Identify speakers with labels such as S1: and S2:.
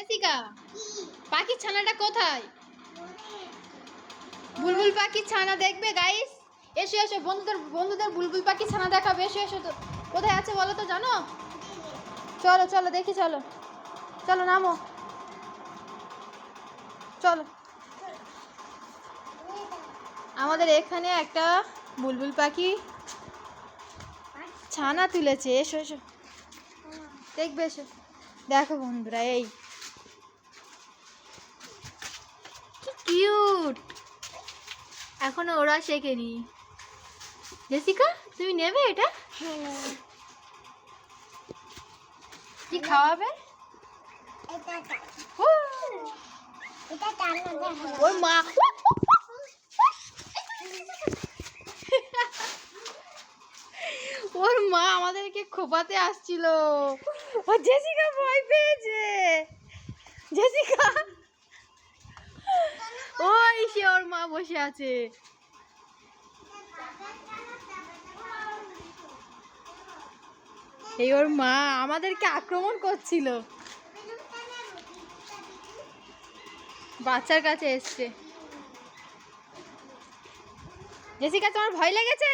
S1: Jessica, পাখির ছানাটা কোথায়? বুলবুল পাখির ছানা দেখবে গাইস? এসো এসো, বন্ধুদের বুলবুল পাখির ছানা দেখাবে। এসো এসো, তো কোথায় আছে বলো তো, জানো? চলো চলো দেখি, চলো চলো, নামো, চলো। আমাদের এখানে একটা বুলবুল পাখি ছানা তুলেছে। এসো এসো দেখবে, এসো দেখো বন্ধুরা, এই কি কিউট। এখনো ওরা শেখেনি। জেসিকা, তুমি নেবে এটা? কি খাওয়াবে? ওর মা ওর মা আমাদেরকে খোপাতে আসছিল। ও জেসিকা ভয় পেয়েছে। জেসিকা, ওই সে ওর মা বসে আছে। এই ওর মা আমাদেরকে আক্রমণ করছিল। বাচ্চার কাছে এসছে। জেসিকা, তোমার ভয় লেগেছে?